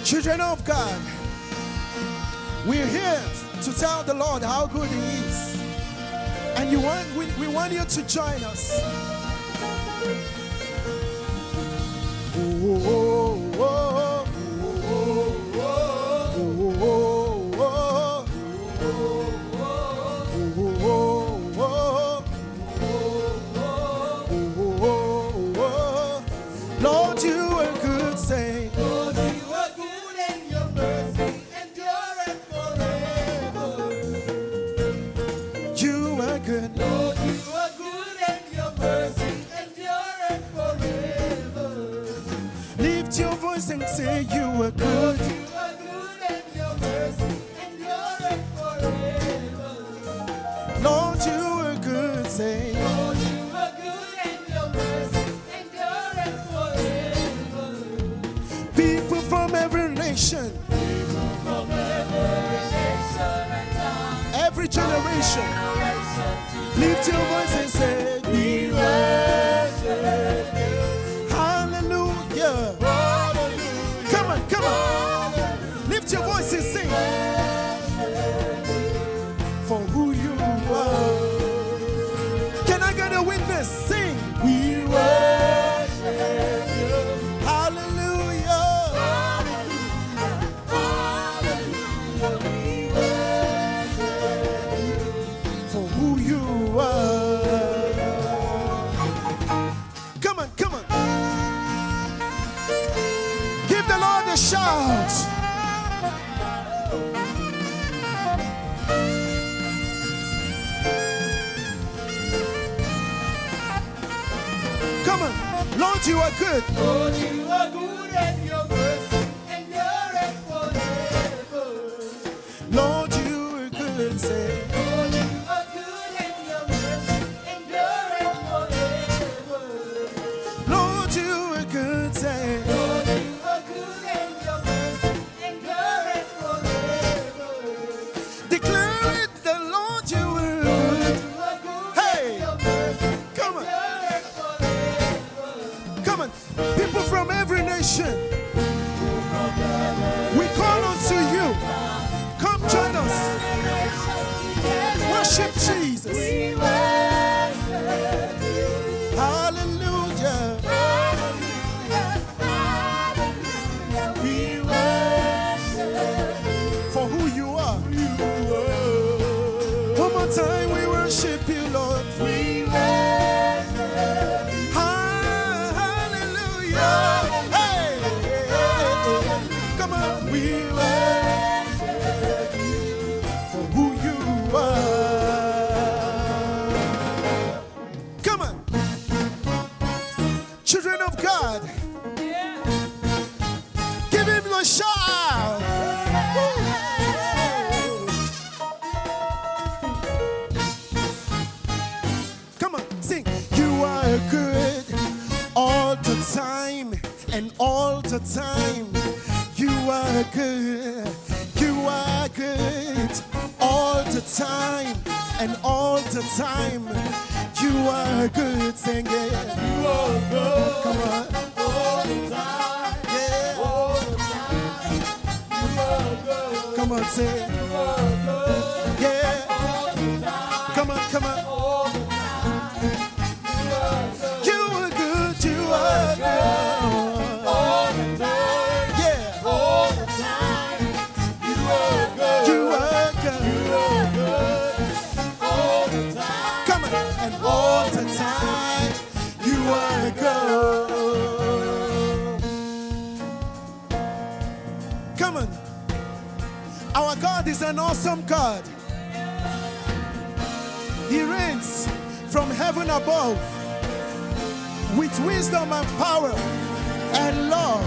Children of God, we're here to tell the Lord how good He is. And we want you to join us. Lord, you are good, say. Lord, you are good and your mercy endureth forever. You are good. Lord, you are good and your mercy endureth forever. Lift your voice and say you are Lord, good. you are good and your mercy endureth forever. Lord, you are good, say. Lord, you are good and your mercy endureth forever. People from every nation, From every nation and tongue, every generation, generation to lift your voice and say, we worship you. hallelujah. Hallelujah. Come on, come on. Lift your voice and sing. For who you are. Can I get a witness? Sing. We Worship you. hallelujah. Hallelujah. We worship you. For who you are. Come on, come on. Give the Lord a shout. Come on. Lord, you are good. Lord, you are good and your mercy endureth forever. Lord, you are good. Say, Lord, you are good and your mercy endureth forever. Lord, you are good. Say, Lord, you are good and your mercy endureth forever. declare it, the Lord, you are good. You are good Hey, and your mercy come on, endureth forever. come on. People from every nation, we call unto you. Come join us. Worship Jesus. We worship you. Hallelujah. Hallelujah. Hallelujah. We worship For who you are. One more time, we worship you, Lord. we worship you. Hallelujah. Hey, come on, we Worship you. for who you are. Come on, children of God, give Him a shout. Come on, sing. You are good all the time and all the time. You are good. You are good all the time and all the time. You are good. Sing it. You are good Come on. all the time. Yeah. All the time. You are good. Come on, say it. You are good Yeah. all the time. Come on, come on. All the time. You are good. You are good. You are good. All the time. Yeah. All the time. You are good. You are good. You are good. All the time. Come on. And all the time, you are good. Come on. Our God is an awesome God. He reigns from heaven above with wisdom and power and love.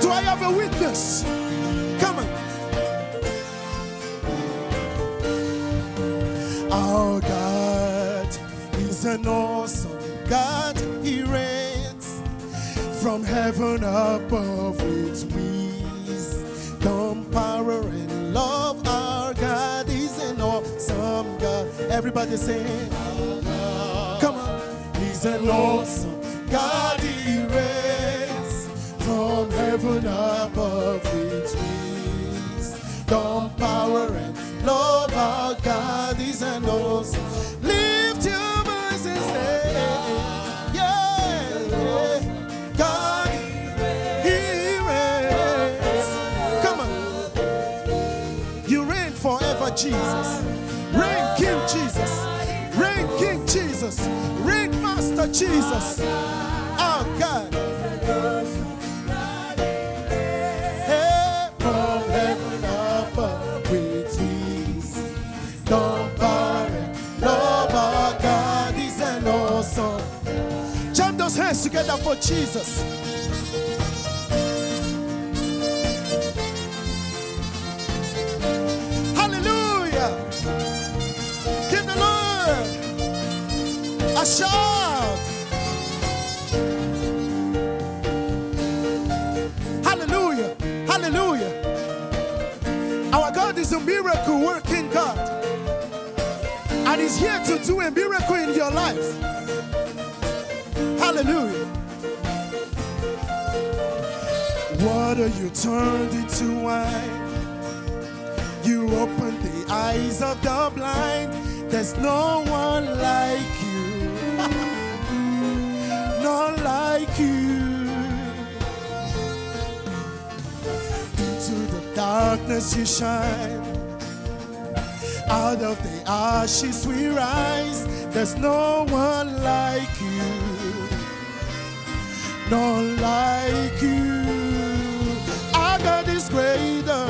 Do I have a witness? Come on. Our God is an awesome God. He reigns from heaven above with wisdom, power, and love. Our God is an awesome God. Everybody say, come on. He's an awesome God. He reigns from heaven heaven above with wisdom, power, and love. Our God is an awesome. Lift your voice and say, yeah, God, He reigns. Come on. You reign forever, Jesus. Reign, King Jesus. Reign, King Jesus. Reign, Master Jesus. Our God. Hey, from heaven above with wisdom, power, and love. Our God is an awesome. Jump those hands together for Jesus. Hallelujah. Give the Lord a shout. Hallelujah. Hallelujah. Our God is a miracle working God. And He's here to do a miracle in your life. Hallelujah. Water you turned into wine. You opened the eyes of the blind. There's no one like you. None like you. Into the darkness you shine. Out of the ashes we rise. There's no one like you. None like you. Our God is greater.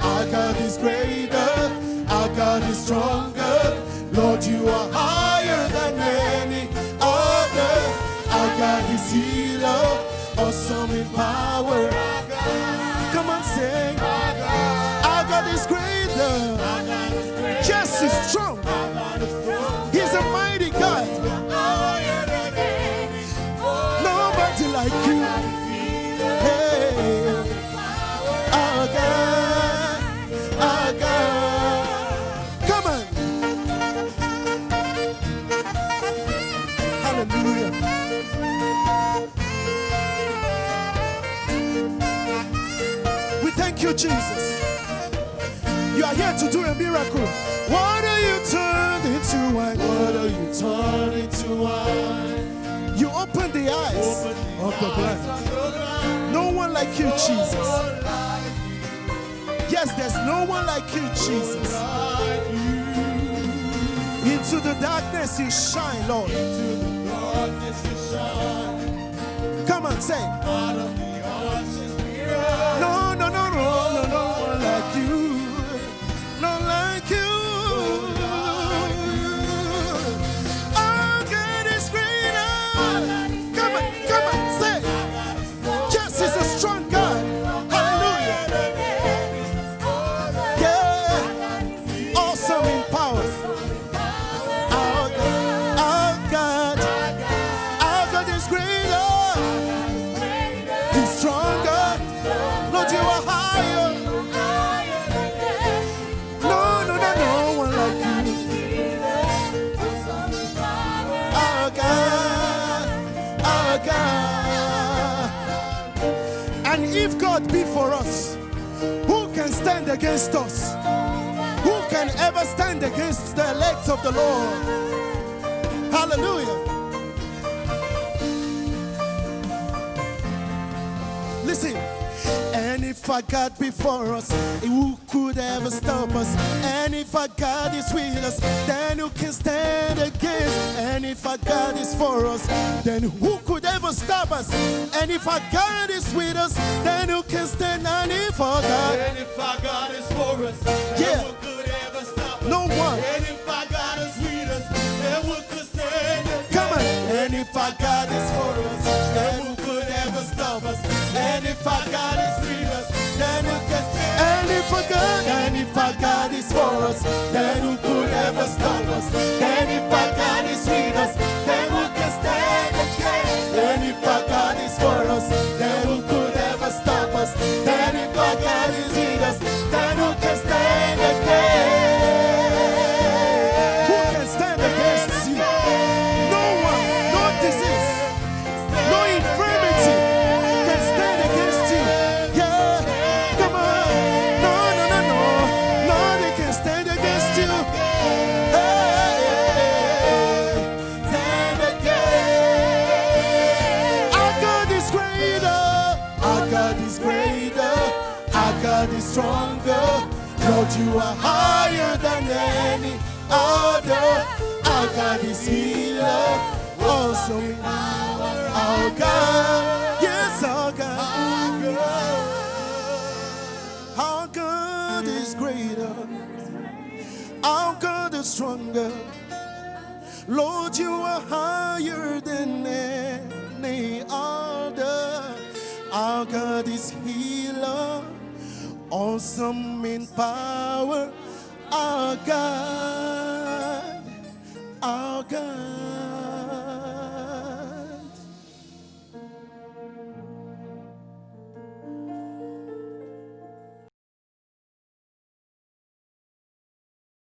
Our God is greater. Our God is stronger. Lord, you are higher than any other. Our God is healer, awesome in power. Come on, sing. Our God is greater. Yes, He's strong. He's a mighty God. Nobody like you. Hey, our God, our God. Come on. Hallelujah. We thank you, Jesus. You are here to do a miracle. What are you turned into wine? What are you turned into wine? You open the eyes of the blind. No one like you, Jesus. Yes, there's no one like you, Jesus. Into the darkness you shine, Lord. Come on, say. No, no, no, no, no, no one like you. No like you. Our God is greater. Come on, say. Yes, He's a strong God. Hallelujah. Yeah. Awesome in power. Our God. Our God is greater. He's stronger. Lord, you are higher. No, no, no, no one like you. Our God, our God. And if God be for us, who can stand against us? Who can ever stand against the elect of the Lord? Hallelujah. Listen. And if our God before us, who could ever stop us? And if our God is with us, then who can stand against? And if our God is for us, then who could ever stop us? And if our God is with us, then who can stand? And if our God, And if our God is for us, Yeah. then who could ever stop us? no one. And if our God is with us, then who could stand against? Come on. And if our God is for us, Then who could ever stop us? And if our God is with us, then who can stand? and if our God is for us, then who could ever stop us? And if our God is with us, then who can stand against? And if our God is for us, then who could ever stop us? And if our God is with us, then who can stand Who against? can stand against you? No one, no disease, stronger. Lord, you are higher than any other. Our God is healer, awesome in power. Our God, yes, our God. Our God is greater. Our God is stronger. Lord, you are higher than any other. Our God is healer, awesome in power. Our God, our God.